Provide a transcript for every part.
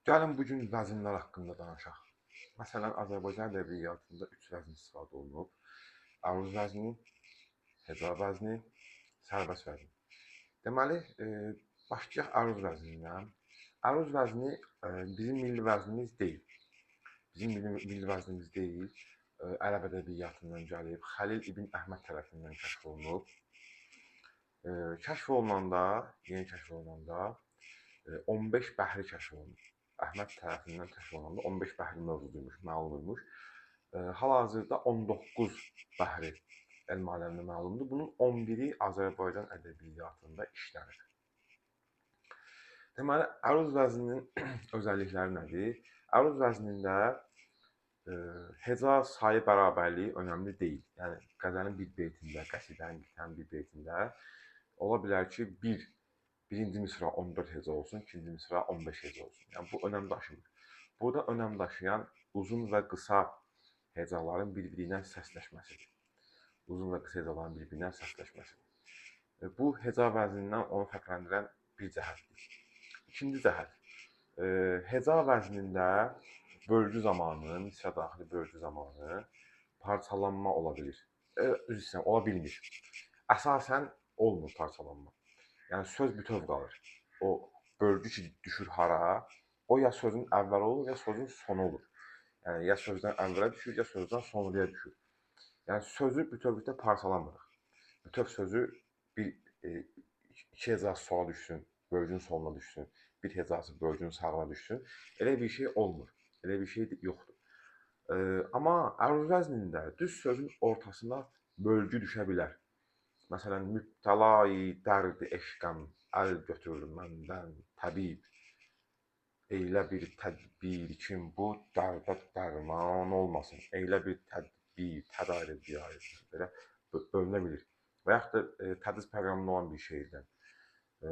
Gəlin bu gün vəzinlər haqqında danışaq. Məsələn, Azərbaycan ədəbiyyatında 3 vəzn istifadə olunub. Əruz vəzni, heca vəzni, sərbəst vəzni. Deməli, başlayaq əruz vəznindən. Əruz vəzni bizim milli vəznimiz deyil. Bizim milli vəznimiz deyil. Ərəb ədəbiyyatından gəlib, Xəlil İbn Əhməd tərəfindən kəşf olunub. Yeni kəşf olunanda 15 bəhri kəşf olunub. Əhməd tərəfindən kəşf olunanda 15 bəhri mövcuduymuş, məlum imiş. Hal-hazırda 19 bəhri elm aləminə məlumdur. Bunun 11-i Azərbaycan ədəbiyyatında işlənir. Deməli, əruz vəzninin özəllikləri nədir? Əruz vəznində heca sayı bərabərliyi önəmli deyil. Yəni, qəzəlin bir beytində, qəsidənin bir beytində ola bilər ki, birinci misra 14 heca olsun, ikinci misra 15 heca olsun. Yəni, bu önəm daşımır. Burada önəm daşıyan uzun və qısa hecaların bir-biri ilə səsləşməsidir. Uzun və qısa hecaların bir-biri ilə səsləşməsidir. Bu, heca vəznindən onu fərqləndirən bir cəhətdir. İkinci cəhət, heca vəznində bölgü zamanı, misra daxili bölgü zamanı parçalanma ola bilir. Üzr istəyirəm, ola bilmir. Əsasən olmur parçalanma. Yəni, söz bütöv qalır. O bölgü ki, düşür hara, o ya sözün əvvəli olur, ya sözün sonu olur. Yəni, ya sözdən əvvələ düşür, ya sözdən sonraya düşür. Yəni, sözü bütövlükdə parçalamırıq. Bütöv sözü iki hecası sola düşsün, bölgünün soluna düşsün, bir hecası bölgünün sağına düşsün. Elə bir şey olmur. Elə bir şey yoxdur. Amma əruz vəznində düz sözün ortasına bölgü düşə bilər. Məsələn, mübtəla-i dərd eşqəm, əl götür məndən təbib. Eylə bir tədbir kim bu dərdə dərman olmasın. Eylə bir tədbir, tədarü diyarət. Belə bölünə bilir. Və yaxud da tədris proqramında olan bir şeydən.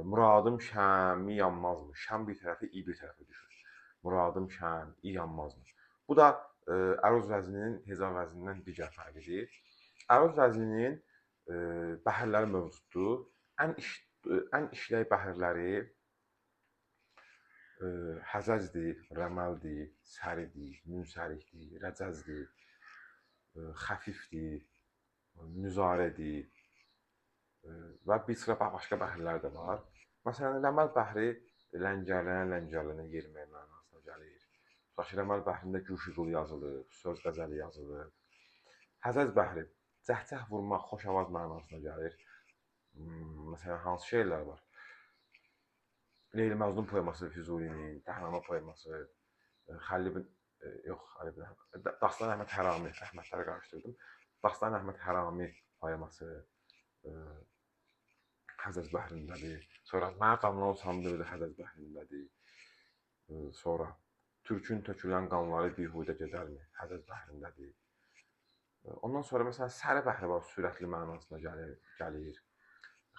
Muradım şəmi yanmazmı? Şəm bir tərəfi, i bir tərəfi düşür. Muradım şəm, i yanmazmı? Bu da əruz vəzninin heca vəznindən digər fərqidir. Əruz vəzninin bəhirləri mövcuddur. Ən işlək bəhirləri həzəzdir, rəməldir, səridir, münsərikdir, rəcəzdir, xəfifdir, müzarədir və bir sıra başqa bəhirlər də var. Məsələn, rəməl bəhri ləngərlənə yerimək mənasına gəlir. Tutaq ki, rəməl bəhrində güşüqul yazılır, söz qəzəli yazılır. Həzəz bəhri cəhcəh vurmaq, xoş avaz mənasına gəlir. Məsələn, hansı şeirlər var? Leyli Məcnun poeması Füzulinin, Dəhnamə poeması, Dastan Əhməd Hərami, Əhmədləri qarışdırdım. Dastan Əhməd Hərami poeması Həzəz bəhrindədir. Sonra Mərd Amran Sandırdı Həzəz bəhrindədir. Sonra Türkün tökülən qanları bihudə gedərmi? Həzəz bəhrindədir. Ondan sonra məsələn səri bəhri var, sürətli mənasına gəlir.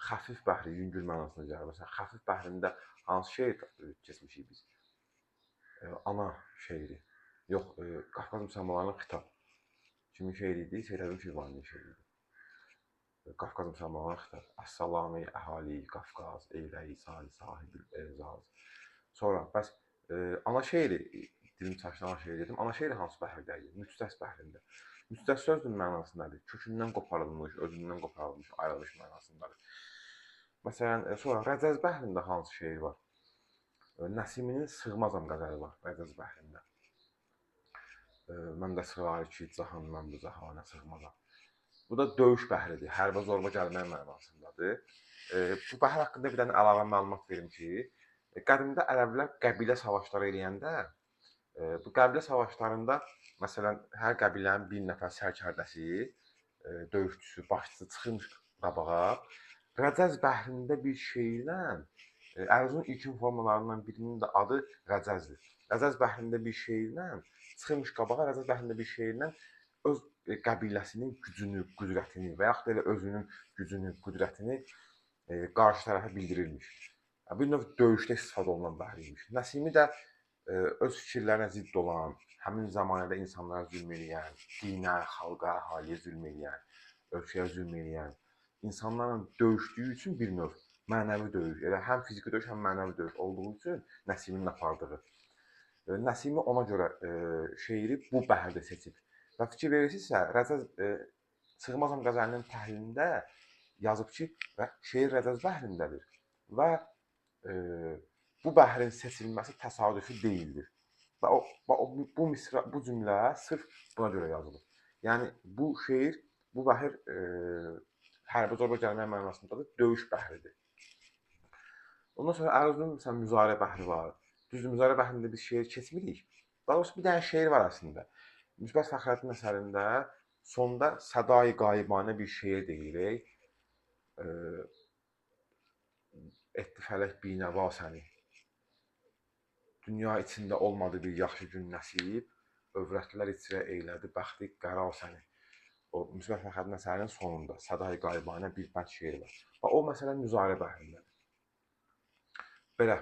Xəfif bəhri, yüngül mənasına gəlir. Məsələn, xəfif bəhrində hansı şeir keçmişik biz? Ana şeiri. Yox, Qafqaz müsəlmanlarının xitab. Kimin şeiri idi? Seyid Əzim Şirvaninin şeiri idi. Qafqaz müsəlmanlarının xitab. Əs-salami əhali Qafqaz, eyləyi sahibil erzaz. Sonra, bəs ana şeiri, dilim çaşdı, ana şeiri dedim. Ana şeiri hansı bəhirdə idi? Müstəs bəhrində. Müstəs sözün mənası nədir? Kökündən qoparılmış, özündən qoparılmış, ayrılmış mənasındadır. Məsələn, sonra Rəcəz bəhrində hansı şeir var? Nəsiminin Sığmazam qəzəli var Rəcəz bəhrində. Mən də sığar ki, cahan, mən bu cahana sığmazam. Bu da döyüş bəhridir, hərbə zorba gəlmək mənasındadır. Bu bəhr haqqında bir dənə əlavə məlumat verim ki, qədimdə ərəblər qəbilə savaşları eləyəndə, bu qəbilə savaşlarında, məsələn, hər qəbilənin bir nəfər sərkərdəsi, döyüşçüsü, başçısı çıxırmış qabağa. Rəcəz bəhrində bir şeirlə, əruzun ilkin formalarından birinin də adı Rəcəzdir. Rəcəz bəhrində bir şeirlə, çıxırmış qabağa, Rəcəz bəhrində bir şeirlə öz qəbiləsinin gücünü, qüdrətini və yaxud da elə özünün gücünü, qüdrətini qarşı tərəfə bildirirmiş. Bir növ döyüşdə istifadə olunan bəhriymiş. Nəsimi də öz fikirlərinə zidd olan, həmin zamanədə insanlara zülm eləyən, dinə, xalqa, əhaliyə zülm eləyən, ölkəyə zülm eləyən, insanlarla döyüşdüyü üçün bir növ mənəvi döyüş, elə həm fiziki döyüş, həm mənəvi döyüş olduğu üçün Nəsiminin apardığı Nəsimi ona görə şeiri bu bəhrdə seçib. Və fikir verirsinizsə, Rəcəz Sığmazam qəzəlinin təhlilində yazıb ki, şeir Rəcəz bəhrindədir və bu bəhrin seçilməsi təsadüfi deyildir. Və bu misra, bu cümlə sırf buna görə yazılıb. Yəni bu şeir, bu bəhr hərbi zorba gəlmək mənasındadır, döyüş bəhridir. Ondan sonra Əruzun məsələn müzarə bəhri var. Düzdür, müzarə bəhrində biz şeir keçmirik. Daha doğrusu bir dənə şeir var əslində. Müsbət Fəxrəddin əsərində sonda sədai qayıbanə bir şeir deyirik. Etdi fələk binəva səni. Dünya içində olmadı bir yaxşı gün nəsib, övrətlər içrə eylədi bəxti qəra səni. O Müsbət Fəxrəddin əsərinin sonunda sədai qayıbanə bir bənd şeir var. Və o məsələn müzarə bəhrindədir. Belə.